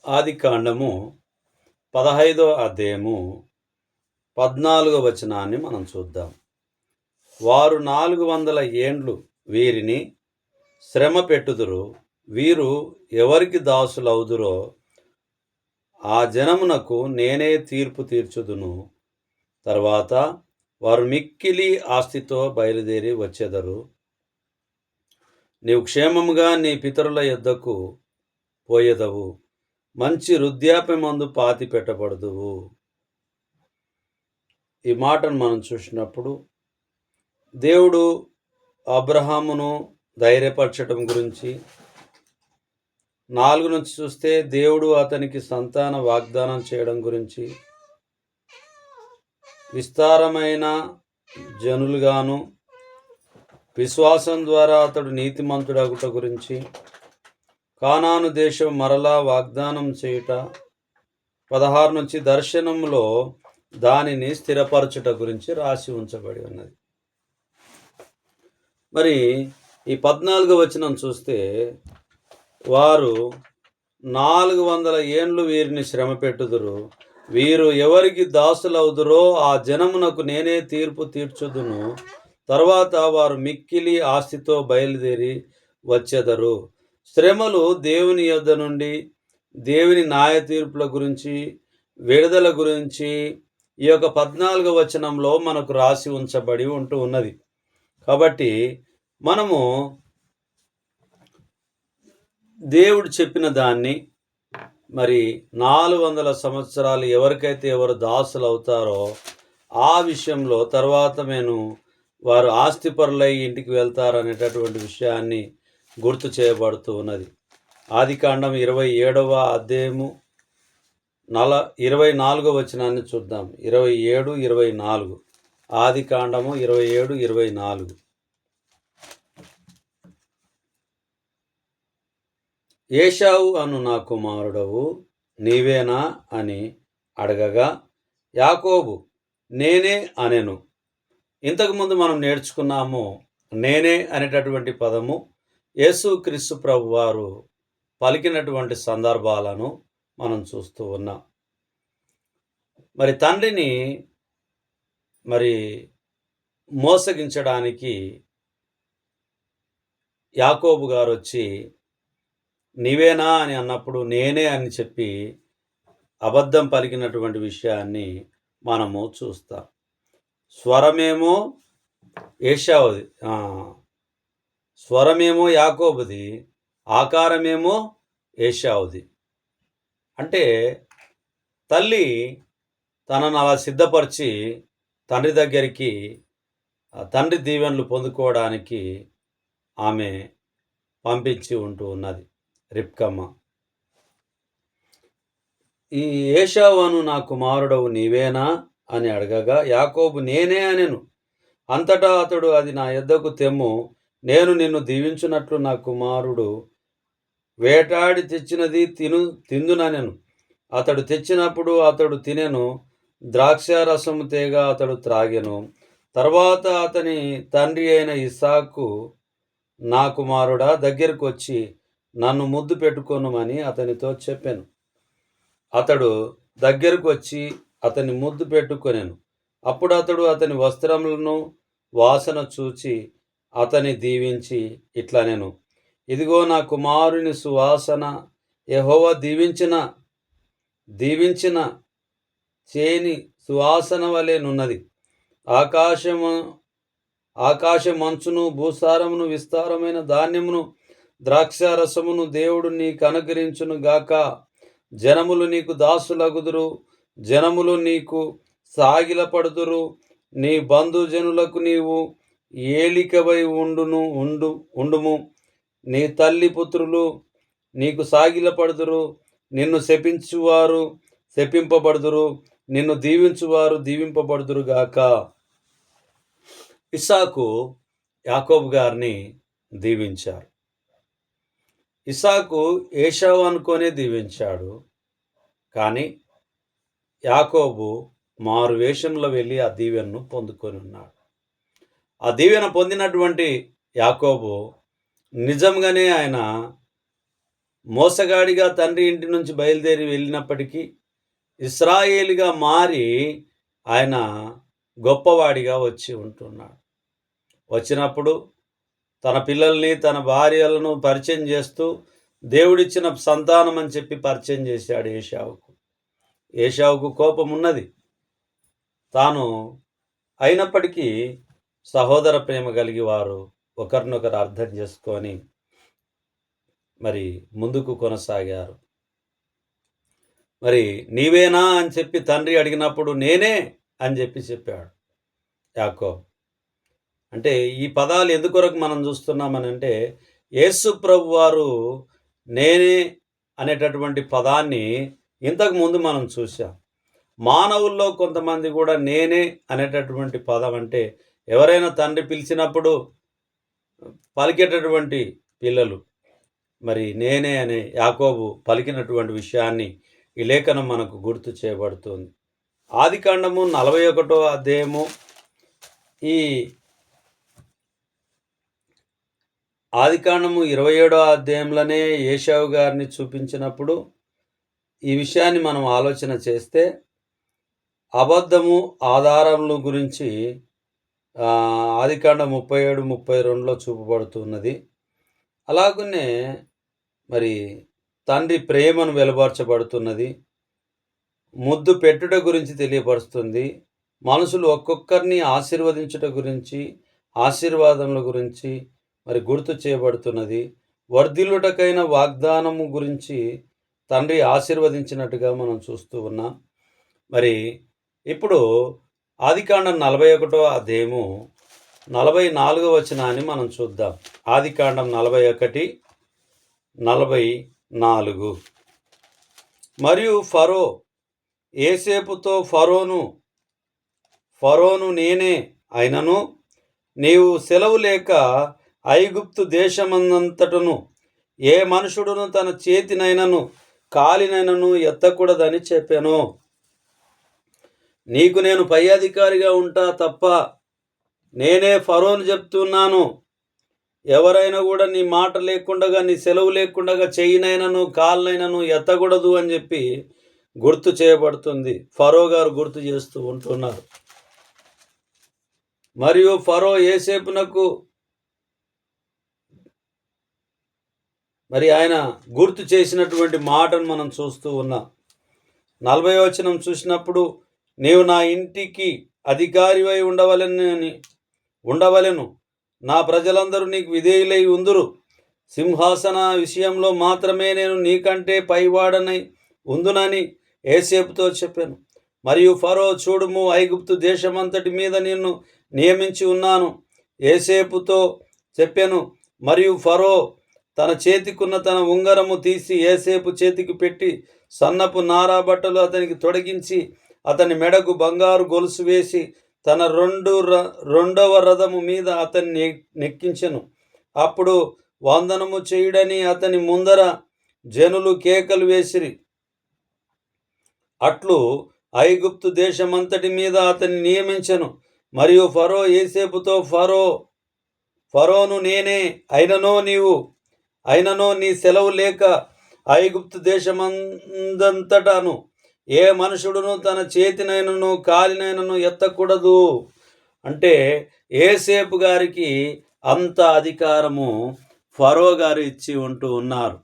ఆదికాండము 15వ అధ్యాయము 14వ వచనాన్ని మనం చూద్దాం. వారు 400 ఏండ్లు వీరిని శ్రమ పెట్టుదురు, వీరు ఎవరికి దాసులవుదురో ఆ జనమునకు నేనే తీర్పు తీర్చుదును. తర్వాత వారు మిక్కిలి ఆస్తితో బయలుదేరి వచ్చెదరు. నీవు క్షేమముగా నీ పితరుల యొద్దకు పోయెదవు, మంచి వృద్ధాప్యమందు పాతి పెట్టబడదువు. ఈ మాటను మనం చూసినప్పుడు దేవుడు అబ్రహామును ధైర్యపరచడం గురించి, 4 నుంచి చూస్తే దేవుడు అతనికి సంతాన వాగ్దానం చేయడం గురించి, విస్తారమైన జనులుగాను విశ్వాసం ద్వారా అతడు నీతిమంతుడగుట గురించి, కానాను దేశం మరలా వాగ్దానం చేయుట, 16 నుంచి దర్శనంలో దానిని స్థిరపరచుట గురించి రాసి ఉంచబడి ఉన్నది. మరి ఈ 14వ వచనం చూస్తే వారు 400 ఏండ్లు వీరిని శ్రమ పెట్టుదురు, వీరు ఎవరికి దాసులవుదురో ఆ జనమునకు నేనే తీర్పు తీర్చుదును. తర్వాత వారు మిక్కిలి ఆస్తితో బయలుదేరి వచ్చెదరు. శ్రమలు దేవుని యొద్ద నుండి, దేవుని న్యాయ తీర్పుల గురించి, విడుదల గురించి ఈ యొక్క 14వ వచనంలో మనకు రాసి ఉంచబడి ఉంటూ ఉన్నది. కాబట్టి మనము దేవుడు చెప్పిన దాన్ని, మరి 400 సంవత్సరాలు ఎవరికైతే ఎవరు దాసులు అవుతారో ఆ విషయంలో తర్వాత వారు ఆస్తిపరులై ఇంటికి వెళ్తారనేటటువంటి విషయాన్ని గుర్తు చేయబడుతూ ఉన్నది. ఆదికాండం 27వ అధ్యాయము 24వ వచనాన్ని చూద్దాం. 27, 24. ఆదికాండము 27, 24. ఏశావు అను నా కుమారుడవు నీవేనా అని అడగగా యాకోబు నేనే అనెను. ఇంతకుముందు మనం నేర్చుకున్నాము, నేనే అనేటటువంటి పదము యేసుక్రీస్తు ప్రభు వారు పలికినటువంటి సందర్భాలను మనం చూస్తూ ఉన్నాం. మరి తండ్రిని మోసగించడానికి యాకోబు గారు వచ్చి నీవేనా అని అన్నప్పుడు నేనే అని చెప్పి అబద్ధం పలికినటువంటి విషయాన్ని మనము చూస్తాం. స్వరమేమో ఏశావుది, స్వరమేమో యాకోబుది, ఆకారమేమో ఏశావుది. అంటే తల్లి తనను అలా సిద్ధపరిచి తండ్రి దగ్గరికి, తండ్రి దీవెనలు పొందుకోవడానికి ఆమె పంపించి ఉంటూ ఉన్నది రిబ్కమ్మ. ఈ ఏశావు అను నా కుమారుడవు నీవేనా అని అడగగా యాకోబు నేనే అనెను. అంతటా అతడు అది నా యొద్దకు తెమ్ము, నేను నిన్ను దీవించున్నట్లు నా కుమారుడు వేటాడి తెచ్చినది తిందుననెను. అతడు తెచ్చినప్పుడు అతడు తినెను, ద్రాక్షారసము తేగ అతడు త్రాగెను. తర్వాత అతని తండ్రి అయిన ఇస్సాకు నా కుమారుడా దగ్గరకు వచ్చి నన్ను ముద్దు పెట్టుకొనుమని అతనితో చెప్పాను. అతడు దగ్గరకు వచ్చి అతని ముద్దు పెట్టుకొనెను. అప్పుడు అతడు అతని వస్త్రములను వాసన చూచి అతని దీవించి ఇట్లనెను, ఇదిగో నా కుమారుని సువాసన యెహోవా దీవించిన చేని సువాసన వలెనున్నది. ఆకాశమంచును భూసారమును విస్తారమైన ధాన్యమును ద్రాక్షారసమును దేవుడు నీకు అనుగ్రహించును గాక. జనములు నీకు దాసులగుదురు, జనములు నీకు సాగిలపడుదురు. నీ బంధుజనులకు నీవు ఏలికవై ఉండుము. నీ తల్లి పుత్రులు నీకు సాగిలపడుదురు. నిన్ను శపించువారు శపింపబడుదురు, నిన్ను దీవించువారు దీవింపబడుదురు గాక. ఇస్సాకు యాకోబు గారిని దీవించారు. ఇస్సాకు ఏశావు అనుకోనే దీవించాడు, కానీ యాకోబు మారు వేషంలో వెళ్ళి ఆ దీవెనను పొందుకొని ఉన్నాడు. ఆ దీవెన పొందినటువంటి యాకోబు నిజంగానే ఆయన మోసగాడిగా తండ్రి ఇంటి నుంచి బయలుదేరి వెళ్ళినప్పటికీ ఇశ్రాయేలుగా మారి ఆయన గొప్పవాడిగా వచ్చి ఉంటున్నాడు. వచ్చినప్పుడు తన పిల్లల్ని తన భార్యలను పరిచయం చేస్తూ దేవుడిచ్చిన సంతానం అని చెప్పి పరిచయం చేశాడు ఏశావుకు. ఏశావుకు కోపం ఉన్నది, తాను అయినప్పటికీ సహోదర ప్రేమ కలిగి వారు ఒకరినొకరు అర్థం చేసుకొని మరి ముందుకు కొనసాగారు. మరి నీవేనా అని చెప్పి తండ్రి అడిగినప్పుడు నేనే అని చెప్పాడు యాకోబు. అంటే ఈ పదాలు ఎందుకొరకు మనం చూస్తున్నామనంటే, యేసు ప్రభు వారు నేనే అనేటటువంటి పదాన్ని ఇంతకు ముందు మనం చూసాం. మానవుల్లో కొంతమంది కూడా నేనే అనేటటువంటి పదం అంటే ఎవరైనా తండ్రి పిలిచినప్పుడు పలికేటటువంటి పిల్లలు. మరి నేనే అనే యాకోబు పలికినటువంటి విషయాన్ని ఈ లేఖనం మనకు గుర్తు చేయబడుతుంది. ఆదికాండము 41వ అధ్యాయము ఈ ఆదికాండము 27వ అధ్యాయంలోనే ఏశావు గారిని చూపించినప్పుడు ఈ విషయాన్ని మనం ఆలోచన చేస్తే అబద్ధము ఆధారముల గురించి ఆదికాండం 37, 32లో చూపబడుతున్నది. అలాగనే మరి తండ్రి ప్రేమను వెలువరచబడుతున్నది. ముద్దు పెట్టుట గురించి తెలియపరుస్తుంది. మనుషులు ఒక్కొక్కరిని ఆశీర్వదించుట గురించి, ఆశీర్వాదముల గురించి మరి గుర్తు చేయబడుతున్నది. వర్ధిల్లుటకైన వాగ్దానము గురించి తండ్రి ఆశీర్వదించినట్టుగా మనం చూస్తూ ఉన్నాం. మరి ఇప్పుడు ఆదికాండం 41వ అధ్యాయము 44వ వచనాన్ని మనం చూద్దాం. ఆదికాండం 41, 44. మరియు ఫరో యోసేపుతో ఫరోను నేనే అయినను నీవు సెలవు లేక ఐగుప్తు దేశమందంతటను ఏ మనుషుడును తన చేతినైనను కాలినైనను ఎత్తకూడదని చెప్పాను. నీకు నేను పై అధికారిగా ఉంటా తప్ప నేనే ఫరోను చెప్తున్నాను. ఎవరైనా కూడా నీ మాట లేకుండా, నీ సెలవు లేకుండా చెయ్యినైనను కాళ్ళనైనను ఎత్తకూడదు అని చెప్పి గుర్తు చేయబడుతుంది. ఫరో గారు గుర్తు చేస్తూ ఉంటున్నారు. మరియు ఫరో యోసేపునకు మరి ఆయన గుర్తు చేసినటువంటి మాటను మనం చూస్తూ ఉన్నాం. 40వ వచనం చూసినప్పుడు నీవు నా ఇంటికి అధికారివై ఉండవలెను, నా ప్రజలందరూ నీకు విధేయులై ఉందురు, సింహాసన విషయంలో మాత్రమే నేను నీకంటే పైవాడనై ఉందునని యోసేపుతో చెప్పాను. మరియు ఫరో చూడుము, ఐగుప్తు దేశమంతటి మీద నిన్ను నియమించి ఉన్నాను యోసేపుతో చెప్పాను. మరియు ఫరో తన చేతికున్న తన ఉంగరము తీసి యోసేపు చేతికి పెట్టి సన్నపు నారా బట్టలు అతనికి తొడిగించి అతని మెడకు బంగారు గొలుసు వేసి తన రెండవ రథము మీద అతన్ని నెక్కించెను. అప్పుడు వందనము చేయుడని అతని ముందర జనులు కేకలు వేసిరి. అట్లు ఐగుప్తు దేశమంతటి మీద అతన్ని నియమించెను. మరియు ఫరో యోసేపుతో ఫరోను నేనే అయిననో నీ సెలవు లేక ఐగుప్తు దేశమందంతటాను ఏ మనుషుడును తన చేతినైనను కాలినైనను ఎత్తకూడదు. అంటే యోసేపు గారికి అంత అధికారము ఫరో గారు ఇచ్చి ఉంటూ ఉన్నారు.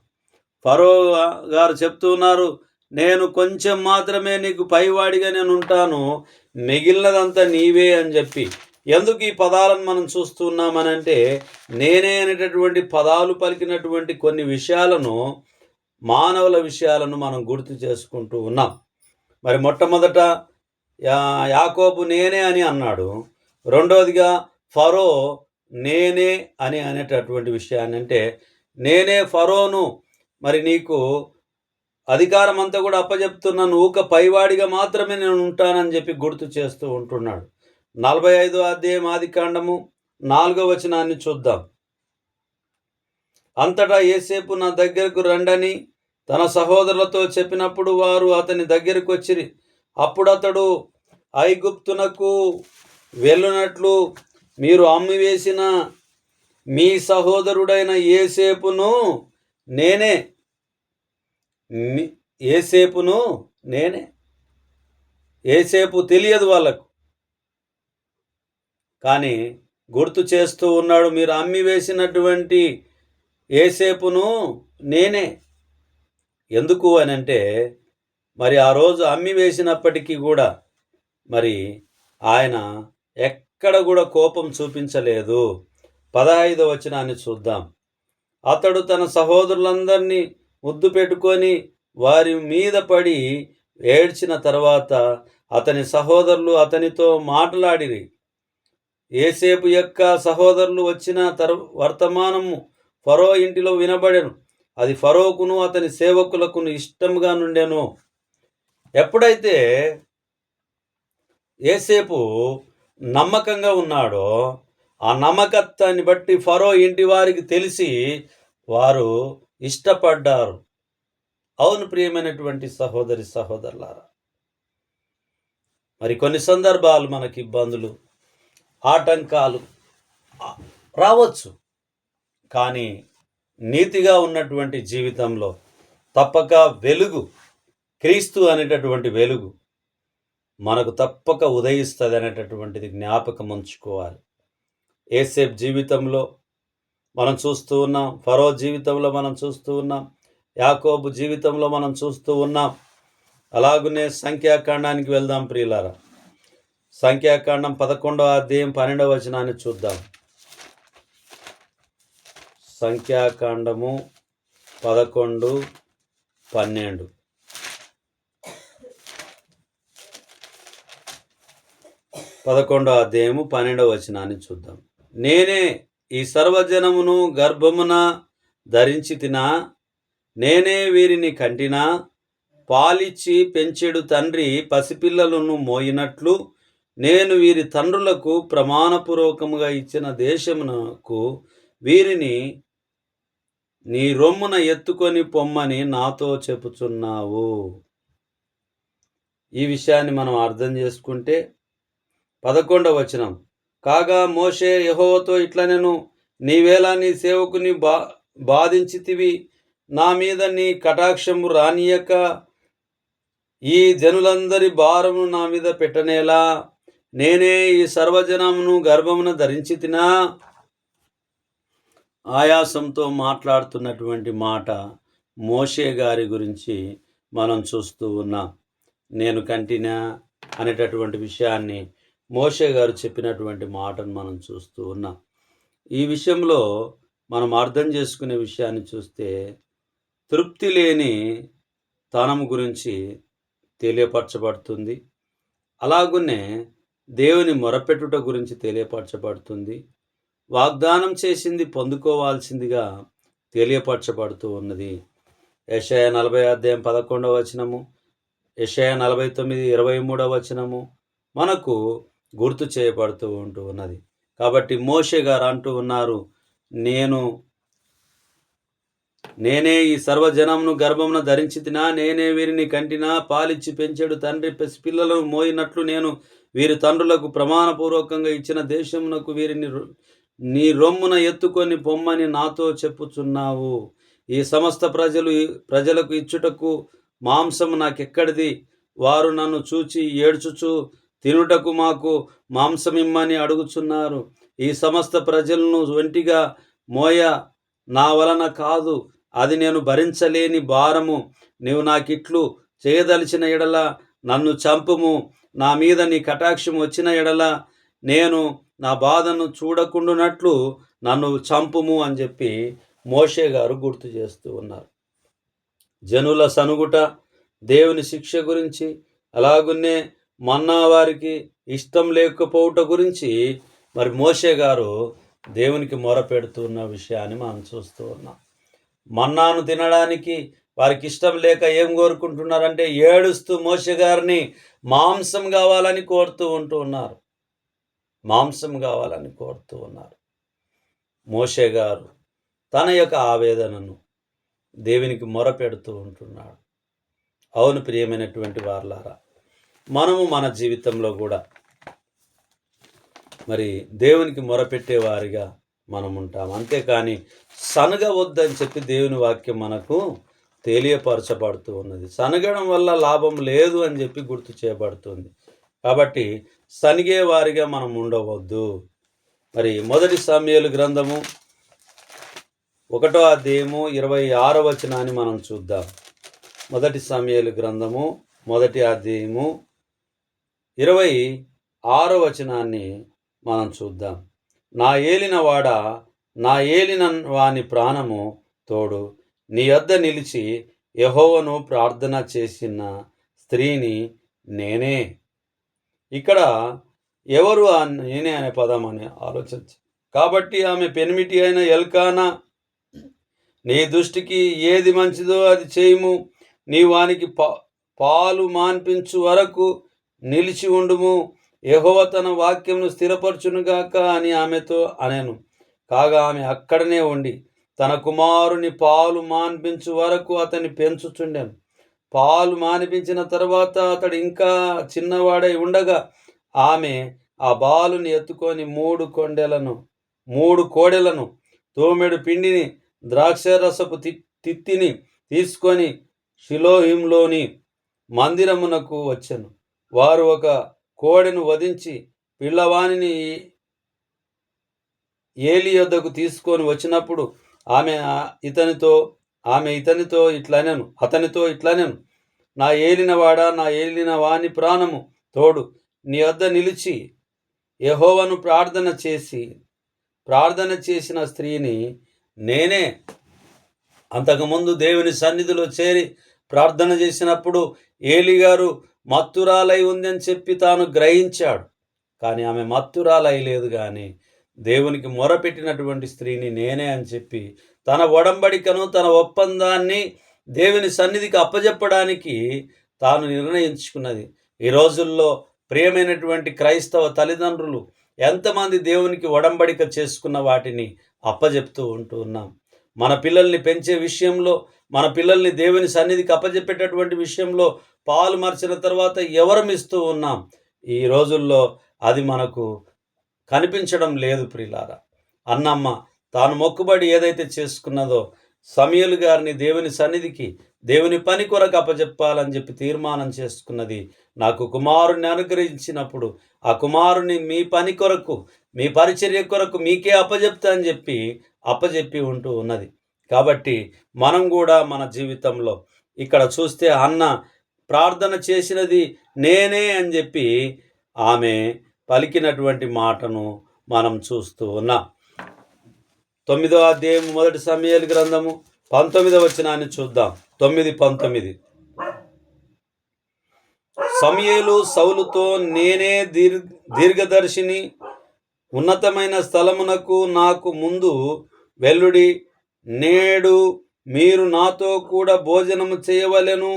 ఫరో గారు చెప్తూ ఉన్నారు, నేను కొంచెం మాత్రమే నీకు పైవాడిగా నేను ఉంటాను, మిగిలినదంతా నీవే అని చెప్పి. ఎందుకు ఈ పదాలను మనం చూస్తున్నామనంటే, నేనే అనేటటువంటి పదాలు పలికినటువంటి కొన్ని విషయాలను, మానవుల విషయాలను మనం గుర్తు చేసుకుంటూ ఉన్నాం. మరి మొట్టమొదట యాకోబు నేనే అని అన్నాడు. రెండవదిగా ఫరో నేనే అని అనేటటువంటి విషయాన్ని, అంటే నేనే ఫరోను, మరి నీకు అధికారం అంతా కూడా అప్పచెప్తున్నాను, ఊక పైవాడిగా మాత్రమే నేను ఉంటానని చెప్పి గుర్తు చేస్తూ ఉంటున్నాడు. 45వ అధ్యాయం ఆదికాండము 4వ వచనాన్ని చూద్దాం. అంతటా యోసేపు నా దగ్గరకు రండని తన సహోదరులతో చెప్పినప్పుడు వారు అతని దగ్గరకు వచ్చిరి. అప్పుడు అతడు ఐగుప్తునకు వెళ్ళునట్లు మీరు అమ్మివేసిన మీ సహోదరుడైన యోసేపును నేనే ఏసేపును నేనే. ఏసేపు తెలియదు వాళ్ళకు, కానీ గుర్తు చేస్తూ ఉన్నాడు, మీరు అమ్మి వేసినటువంటి ఏసేపును నేనే. ఎందుకు అనంటే మరి ఆ రోజు అమ్మి వేసినప్పటికీ కూడా మరి ఆయన ఎక్కడ కూడా కోపం చూపించలేదు. 15వ వచనాన్ని చూద్దాం. అతడు తన సహోదరులందరినీ ముద్దు పెట్టుకొని వారి మీద పడి ఏడ్చిన తర్వాత అతని సహోదరులు అతనితో మాట్లాడిరి. ఏసేపు యొక్క సహోదరులు వచ్చిన వర్తమానము ఫరో ఇంటిలో వినబడెను. అది ఫరోకును అతని సేవకులకును ఇష్టంగా నుండెను. ఎప్పుడైతే ఏసేపు నమ్మకంగా ఉన్నాడో ఆ నమ్మకత్వాన్ని బట్టి ఫరో ఇంటి వారికి తెలిసి వారు ఇష్టపడ్డారు. అవును ప్రియమైనటువంటి సహోదరి సహోదరులారా, మరి కొన్ని సందర్భాలు మనకి ఇబ్బందులు, ఆటంకాలు రావచ్చు, కానీ నీతిగా ఉన్నటువంటి జీవితంలో తప్పక వెలుగు, క్రీస్తు అనేటటువంటి వెలుగు మనకు తప్పక ఉదయిస్తుంది అనేటటువంటిది జ్ఞాపకం ఉంచుకోవాలి. ఏసేపు జీవితంలో మనం చూస్తూ ఉన్నాం, ఫరో జీవితంలో మనం చూస్తూ ఉన్నాం, యాకోబు జీవితంలో మనం చూస్తూ ఉన్నాం. అలాగునే సంఖ్యాకాండానికి వెళ్దాం ప్రియులారా. సంఖ్యాకాండం 11వ అధ్యాయం 12వ వచనాన్ని చూద్దాం. సంఖ్యాకాండము 11, 12. 11వ అధ్యాయము 12వ వచనాన్ని చూద్దాం. నేనే ఈ సర్వజనమును గర్భమున ధరించి తినా, నేనే వీరిని కంటినా, పాలిచ్చి పెంచెడు తండ్రి పసిపిల్లలను మోయినట్లు నేను వీరి తండ్రులకు ప్రమాణపూర్వకముగా ఇచ్చిన దేశమునకు వీరిని నీ రొమ్మున ఎత్తుకొని పొమ్మని నాతో చెప్పుచున్నావు. ఈ విషయాన్ని మనం అర్థం చేసుకుంటే 11వ వచనం, కాగా మోషే యెహోవాతో ఇట్లనెను, నీవేళ నీ సేవకుని బాధించితివి, నా మీద నీ కటాక్షము రానియక ఈ జనులందరి భారము నా మీద పెట్టనేలా, నేనే ఈ సర్వజనమును గర్భమున ధరించి తినా. ఆయాసంతో మాట్లాడుతున్నటువంటి మాట మోషే గారి గురించి మనం చూస్తూ ఉన్నాం. నేను కంటినా అనేటటువంటి విషయాన్ని మోషే గారు చెప్పినటువంటి మాటను మనం చూస్తూ ఉన్నాం. ఈ విషయంలో మనం అర్థం చేసుకునే విషయాన్ని చూస్తే తృప్తి లేని తనము గురించి తెలియపరచబడుతుంది. అలాగునే దేవుని మొరపెట్టుట గురించి తెలియపరచబడుతుంది. వాగ్దానం చేసింది పొందుకోవాల్సిందిగా తెలియపరచబడుతూ ఉన్నది. యెషయా 40 అధ్యాయం 11వ వచనము, యెషయా 49, 23వ వచనము మనకు గుర్తు చేయబడుతూ ఉంటూ ఉన్నది. కాబట్టి మోషే గారు అంటూ ఉన్నారు, నేనే ఈ సర్వజనమును గర్భమున ధరించి తినా, నేనే వీరిని కంటినా, పాలిచ్చి పెంచెడు తండ్రి పసిపిల్లలను మోయినట్లు నేను వీరి తండ్రులకు ప్రమాణపూర్వకంగా ఇచ్చిన దేశమునకు వీరిని నీ రొమ్మున ఎత్తుకొని పొమ్మని నాతో చెప్పుచున్నావు. ఈ సమస్త ప్రజలకు ఇచ్చుటకు మాంసము నాకెక్కడిది? వారు నన్ను చూచి ఏడ్చుచు తినుటకు మాకు మాంసమిమ్మని అడుగుచున్నారు. ఈ సమస్త ప్రజలను ఒంటిగా మోయ నా వలన కాదు, అది నేను భరించలేని భారము. నీవు నాకిట్లు చేయదలిచిన ఎడల నన్ను చంపుము, నా మీద నీ కటాక్షం వచ్చిన ఎడల నేను నా బాధను చూడకుండునట్లు నన్ను చంపుము అని చెప్పి మోషే గారు గుర్తు చేస్తూ ఉన్నారు. జనుల సనుగుట, దేవుని శిక్ష గురించి, అలాగున్నే మన్నా వారికి ఇష్టం లేకపోవట గురించి మరి మోషే గారు దేవునికి మొరపెడుతున్న విషయాన్ని మనం చూస్తూ ఉన్నాం. మన్నాను తినడానికి వారికి ఇష్టం లేక ఏం కోరుకుంటున్నారంటే ఏడుస్తూ మోషే గారిని మాంసం కావాలని కోరుతూ ఉన్నారు. మాంసం కావాలని కోరుతూ ఉన్నారు. మోషే గారు తన యొక్క ఆవేదనను దేవునికి మొరపెడుతూ ఉంటున్నాడు. అవును ప్రియమైనటువంటి వారలారా, మనము మన జీవితంలో కూడా మరి దేవునికి మొరపెట్టేవారిగా మనం ఉంటాం. అంతేకాని సనగవద్దని చెప్పి దేవుని వాక్యం మనకు తెలియపరచబడుతూ ఉన్నది. సనగడం వల్ల లాభం లేదు అని చెప్పి గుర్తు చేయబడుతుంది. కాబట్టి సనిగే వారిగా మనం ఉండవద్దు. మరి మొదటి సమూయేలు గ్రంథము 1వ అధ్యాయము 26వ వచనాన్ని మనం చూద్దాం. మొదటి సమూయేలు గ్రంథము 1వ అధ్యాయము 26వ వచనాన్ని మనం చూద్దాం. నా ఏలినవాడా, నా ఏలిన వాని ప్రాణము తోడు, నీ యొద్ద నిలిచి యెహోవాను ప్రార్థన చేసిన స్త్రీని నేనే. ఇక్కడ ఎవరు ఆ నేనే అనే పదం అని ఆలోచించి, కాబట్టి ఆమె పెనిమిటి అయిన ఎల్కానా, నీ దృష్టికి ఏది మంచిదో అది చేయుము, నీ వానికి పాలు మాన్పించు వరకు నిలిచి ఉండుము, యెహోవా తన వాక్యమును స్థిరపరచునుగాక అని ఆమెతో అనెను. కాగా ఆమె అక్కడనే ఉండి తన కుమారుని పాలు మాన్పించు వరకు అతన్ని పెంచుచుండెను. పాలు మానిపించిన తర్వాత అతడు ఇంకా చిన్నవాడై ఉండగా ఆమె ఆ బాలుని ఎత్తుకొని 3 కోడెలను, తోమెడు పిండిని, ద్రాక్షరసపు తిత్తిని తీసుకొని షిలోహింలోని మందిరమునకు వచ్చెను. వారు ఒక కోడెను వధించి పిల్లవానిని ఏలి యొద్దకు తీసుకొని వచ్చినప్పుడు ఆమె అతనితో ఇట్లనెను, నా ఏలినవాడా, నా ఏలిన వాని ప్రాణము తోడు, నీ వద్ద నిలిచి యెహోవాను ప్రార్థన చేసిన స్త్రీని నేనే. అంతకుముందు దేవుని సన్నిధిలో చేరి ప్రార్థన చేసినప్పుడు ఏలి గారు మత్తురాలై ఉందని చెప్పి తాను గ్రహించాడు. కానీ ఆమె మత్తురాలై లేదు. కానీ దేవునికి మొరపెట్టినటువంటి స్త్రీని నేనే అని చెప్పి తన ఒడంబడికను, తన ఒప్పందాన్ని దేవుని సన్నిధికి అప్పజెప్పడానికి తాను నిర్ణయించుకున్నది. ఈ రోజుల్లో ప్రియమైనటువంటి క్రైస్తవ తల్లిదండ్రులు ఎంతమంది దేవునికి ఒడంబడిక చేసుకున్న వాటిని అప్పజెప్తూ ఉన్నాం. మన పిల్లల్ని పెంచే విషయంలో, మన పిల్లల్ని దేవుని సన్నిధికి అప్పజెప్పేటటువంటి విషయంలో పాలు మర్చిన తర్వాత ఎవరమిస్తూ ఉన్నాం. ఈ రోజుల్లో అది మనకు కనిపించడం లేదు. ప్రియులారా, అన్నమ్మ తాను మొక్కుబడి ఏదైతే చేసుకున్నదో సమూయేలు గారిని దేవుని సన్నిధికి, దేవుని పని కొరకు అప్పజెప్పాలని చెప్పి తీర్మానం చేసుకున్నది. నాకు కుమారుణ్ణి అనుగ్రహించినప్పుడు ఆ కుమారుని మీ పని కొరకు, మీ పరిచర్య కొరకు మీకే అప్పజెప్తా అని అప్పజెప్పి ఉంటూ ఉన్నది. కాబట్టి మనం కూడా మన జీవితంలో ఇక్కడ చూస్తే అన్న ప్రార్థన చేసినది నేనే అని చెప్పి ఆమె పలికినటువంటి మాటను మనం చూస్తూ ఉన్నాం. 9వ అధ్యాయం మొదటి సమూయేలు గ్రంథము 19వ వచనాన్ని చూద్దాం. 9:19. సమూయేలు సౌలుతో, నేనే దీర్ఘదర్శిని, ఉన్నతమైన స్థలమునకు నాకు ముందు వెల్లుడి, నేడు మీరు నాతో కూడా భోజనము చేయవలెను,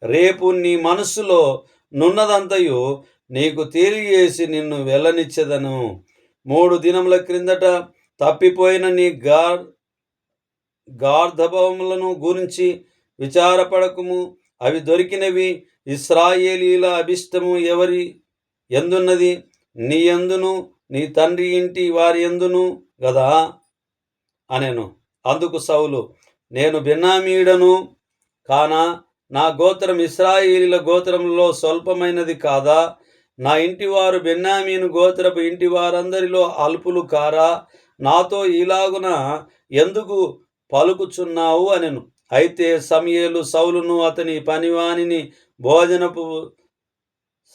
రేపు నీ మనస్సులో నున్నదంతయు నీకు తెలియజేసి నిన్ను వెళ్ళనిచ్చెదను. 3 దినముల క్రిందట తప్పిపోయిన నీ గార్ధబములను గురించి విచారపడకుము, అవి దొరికినవి. ఇశ్రాయేలీల అభిష్టము ఎవరి ఎందున్నది? నీ ఎందును, నీ తండ్రి ఇంటి వారి ఎందును గదా అనెను. అందుకు సౌలు, నేను బెన్యామీయుడను కానా? నా గోత్రం ఇశ్రాయేలీల గోత్రములలో స్వల్పమైనది కాదా? నా ఇంటివారు బెన్యామీను గోత్రపు ఇంటి వారందరిలో అల్పులు కారా? నాతో ఇలాగున ఎందుకు పలుకుచున్నావు అనెను. అయితే సమూయేలు సౌలును అతని పనివానిని భోజనపు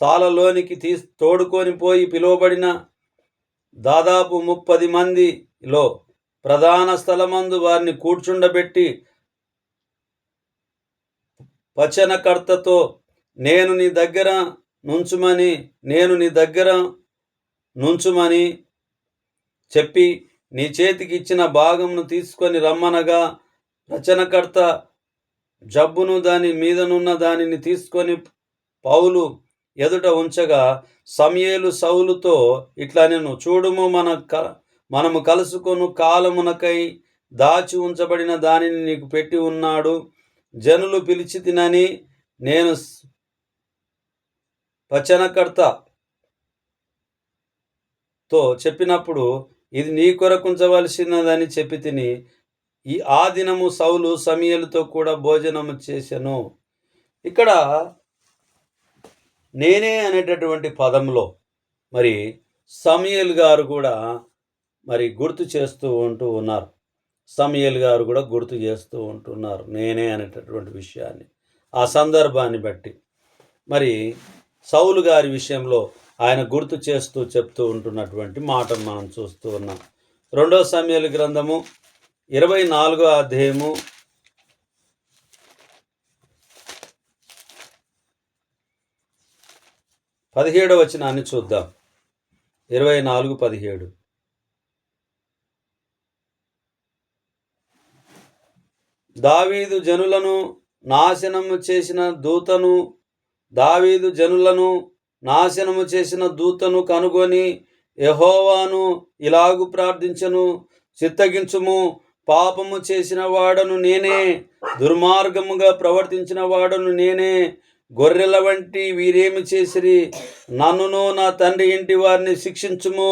శాలలోనికి తోడుకొని పోయి పిలువబడిన దాదాపు 30 మందిలో ప్రధాన స్థలమందు వారిని కూర్చుండబెట్టి వచనకర్తతో నేను నీ దగ్గర నుంచుమని చెప్పి నీ చేతికి ఇచ్చిన భాగమును తీసుకొని రమ్మనగా, వచనకర్త జబ్బును దాని మీదనున్న దానిని తీసుకొని పౌలు ఎదుట ఉంచగా, సమూయేలు సౌలుతో ఇట్లనెను, చూడుము, మనము కలుసుకొను కాలమునకై దాచి ఉంచబడిన దానిని నీకు పెట్టి ఉన్నాడు. జనులు పిలిచి తినని నేను వచనకర్తతో చెప్పినప్పుడు ఇది నీ కొరకు ఉంచవలసినదని చెప్పి తిని, ఆ దినము సౌలు సమూయేలుతో కూడా భోజనము చేసెను. ఇక్కడ నేనే అనేటటువంటి పదంలో మరి సమూయేలు గారు కూడా మరి గుర్తు చేస్తూ ఉన్నారు. సమూయేలు గారు కూడా గుర్తు చేస్తూ ఉంటున్నారు నేనే అనేటటువంటి విషయాన్ని. ఆ సందర్భాన్ని బట్టి మరి సౌలు గారి విషయంలో ఆయన గుర్తు చేస్తూ చెప్తూ ఉంటున్నటువంటి మాటను మనం చూస్తూ ఉన్నాం. 2 సమూయేలు గ్రంథము 24వ అధ్యాయము 17వ వచనాన్ని చూద్దాం. 24:17. దావీదు జనులను నాశనము చేసిన దూతను కనుగొని యెహోవాను ఇలాగు ప్రార్థించెను, చిత్తగించుము, పాపము చేసిన వాడను నేనే, దుర్మార్గముగా ప్రవర్తించిన వాడను నేనే. గొర్రెల వంటి వీరేమి చేసిరి, నన్నును నా తండ్రి ఇంటి వారిని శిక్షించుము.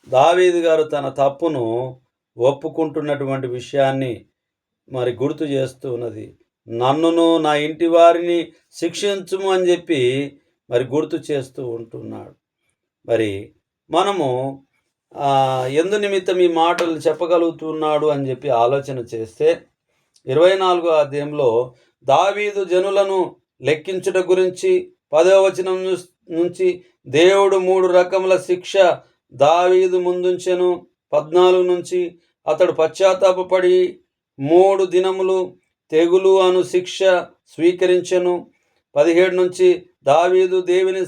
దావీదు గారు తన తప్పును ఒప్పుకుంటున్నటువంటి విషయాన్ని మరి గుర్తు చేస్తూ ఉన్నది. నన్నును నా ఇంటి వారిని శిక్షించుము అని చెప్పి మరి గుర్తు చేస్తూ ఉంటున్నాడు. మరి మనము ఎందు నిమిత్తం ఈ మాటలు చెప్పగలుగుతున్నాడు అని చెప్పి ఆలోచన చేస్తే 24వ అధ్యాయంలో దావీదు జనులను లెక్కించుట గురించి 10వ వచనం నుంచి దేవుడు 3 రకముల శిక్ష దావీదు ముందుంచెను. 14 నుంచి అతడు పశ్చాత్తాపపడి 3 దినములు తెగులు అను శిక్ష స్వీకరించెను. 17 నుంచి దావీదు దేవుని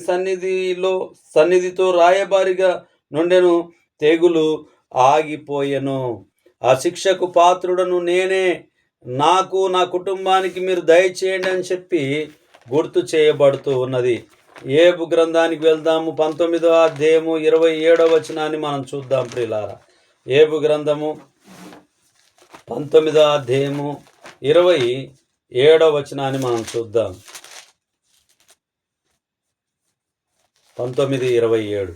సన్నిధితో రాయబారిగా నుండెను, తెగులు ఆగిపోయెను. ఆ శిక్షకు పాత్రుడను నేనే, నాకు నా కుటుంబానికి మీరు దయచేయండి అని చెప్పి గుర్తు చేయబడుతూ ఉన్నది. ఏబు గ్రంథానికి వెళ్దాము. 19వ అధ్యాయము 27వ వచనాన్ని మనం చూద్దాం ప్రియులారా. ఏబు గ్రంథము 19వ అధ్యాయము 27వ వచనాన్ని మనం చూద్దాం. 19:27.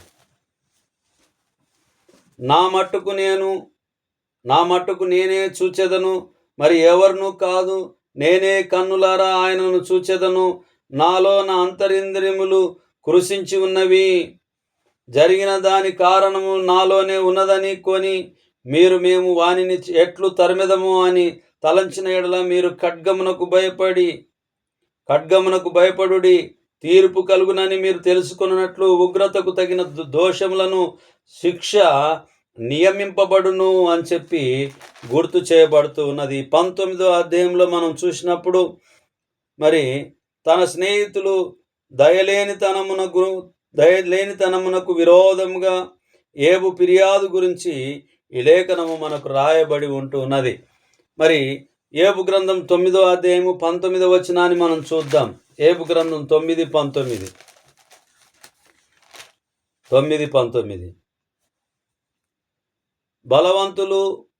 నా మట్టుకు నేనే చూచెదను, మరి ఎవరునూ కాదు. నేనే కన్నులారా ఆయనను చూచెదను. నాలో నా అంతరింద్రియములు కృషించి ఉన్నవి. జరిగిన దాని కారణము నాలోనే ఉన్నదని కొని మేము వానిని ఎట్లు తరిమెదము అని తలంచిన ఎడల మీరు ఖడ్గమునకు భయపడుడి. తీర్పు కలుగునని మీరు తెలుసుకున్నట్లు ఉగ్రతకు తగిన దోషములను శిక్ష నియమింపబడును అని చెప్పి గుర్తు చేయబడుతూ ఉన్నది. 19వ అధ్యాయంలో మనం చూసినప్పుడు మరి తన స్నేహితులు దయలేనితనమునకు విరోధముగా ఏబు ఫిర్యాదు గురించి ఈ లేఖనము మనకు రాయబడి ఉంటూ ఉన్నది. మరి ఏబు గ్రంథం 9వ అధ్యాయము 19వ వచనాన్ని మనం చూద్దాం. ఏబు గ్రంథం 9:19.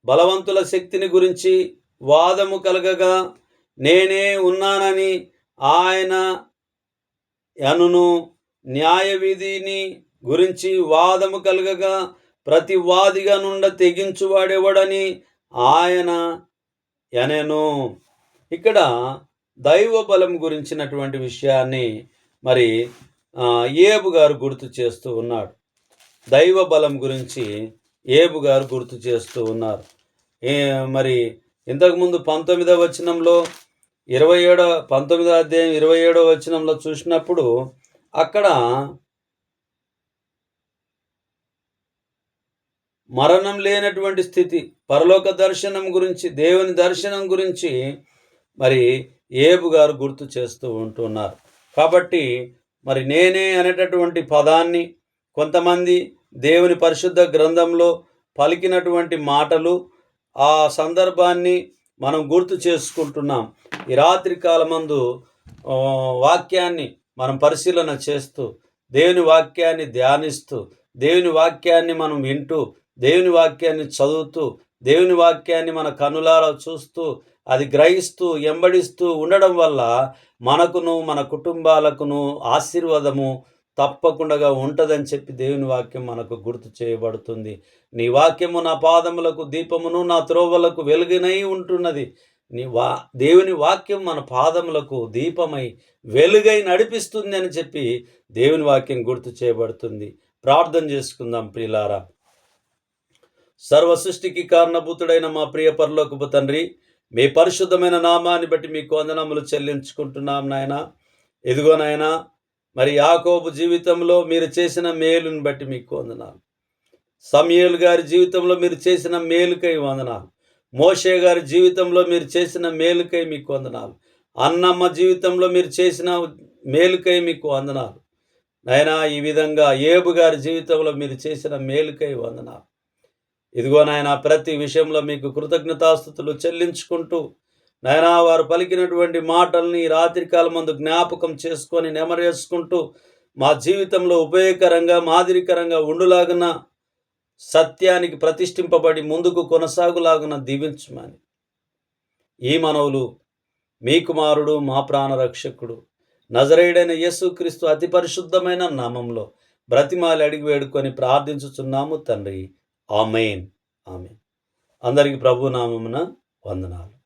బలవంతుల శక్తిని గురించి వాదము కలగగా నేనే ఉన్నానని ఆయన అనును. న్యాయ విధిని గురించి వాదము కలగగా ప్రతి వాదిగా నుండి తెగించువాడెవడని ఆయన అనెను. ఇక్కడ దైవ బలం గురించినటువంటి విషయాన్ని మరి ఏబు గారు గుర్తు చేస్తూ ఉన్నాడు. దైవ బలం గురించి ఏబు గారు గుర్తు చేస్తూ ఉన్నారు. మరి ఇంతకుముందు 19వ వచనంలో 19వ అధ్యాయం 27వ వచనంలో చూసినప్పుడు అక్కడ మరణం లేనటువంటి స్థితి, పరలోక దర్శనం గురించి, దేవుని దర్శనం గురించి మరి ఏబు గారు గుర్తు చేస్తూ ఉంటున్నారు. కాబట్టి మరి నేనే అనేటటువంటి పదాన్ని కొంతమంది దేవుని పరిశుద్ధ గ్రంథంలో పలికినటువంటి మాటలు, ఆ సందర్భాన్ని మనం గుర్తు చేసుకుంటున్నాం. ఈ రాత్రి కాలమందు వాక్యాన్ని మనం పరిశీలన చేస్తూ, దేవుని వాక్యాన్ని ధ్యానిస్తూ, దేవుని వాక్యాన్ని మనం వింటూ, దేవుని వాక్యాన్ని చదువుతూ, దేవుని వాక్యాన్ని మన కనులారా చూస్తూ, అది గ్రహిస్తూ ఎంబడిస్తూ ఉండడం వల్ల మనకును మన కుటుంబాలకును ఆశీర్వాదము తప్పకుండా ఉంటుందని చెప్పి దేవుని వాక్యం మనకు గుర్తు చేయబడుతుంది. నీ వాక్యము నా పాదములకు దీపమును, నా త్రోవలకు వెలుగునై ఉంటున్నది. నీ దేవుని వాక్యం మన పాదములకు దీపమై వెలుగై నడిపిస్తుంది అని చెప్పి దేవుని వాక్యం గుర్తు చేయబడుతుంది. ప్రార్థన చేసుకుందాం ప్రియులారా. సర్వ సృష్టికి కారణభూతుడైన మా ప్రియ పరలోకపు తండ్రి, మీ పరిశుద్ధమైన నామాన్ని బట్టి మీకు వందనములు చెల్లించుకుంటున్నాం నాయన. ఇదిగో నాయన, మరి యాకోబు జీవితంలో మీరు చేసిన మేలుని బట్టి మీకు వందనాలు. సమూయేలు గారి జీవితంలో మీరు చేసిన మేలుకై వందనాలు. మోషే గారి జీవితంలో మీరు చేసిన మేలుకై మీకు వందనాలు. అన్నమ్మ జీవితంలో మీరు చేసిన మేలుకై మీకు వందనాలు. నాయనా, ఈ విధంగా ఏబు గారి జీవితంలో మీరు చేసిన మేలుకై వందనాలు. ఇదిగో నాయన, ప్రతి విషయంలో మీకు కృతజ్ఞతాస్తుతులు చెల్లించుకుంటూ నాయనా, వారు పలికినటువంటి మాటల్ని రాత్రికాలం మందు జ్ఞాపకం చేసుకొని నెమరేసుకుంటూ మా జీవితంలో ఉపయోగకరంగా మాదిరికరంగా ఉండులాగున సత్యానికి ప్రతిష్ఠింపబడి ముందుకు కొనసాగులాగున దీవించమని ఈ మనవులు మీ కుమారుడు మా ప్రాణరక్షకుడు నజరేయుడైన యేసుక్రీస్తు అతి పరిశుద్ధమైన నామంలో బ్రతిమాలి అడిగి వేడుకొని ప్రార్థించుచున్నాము తండ్రి. ఆమేన్. ఆమేన్. అందరికీ ప్రభు నామమున వందనాలు.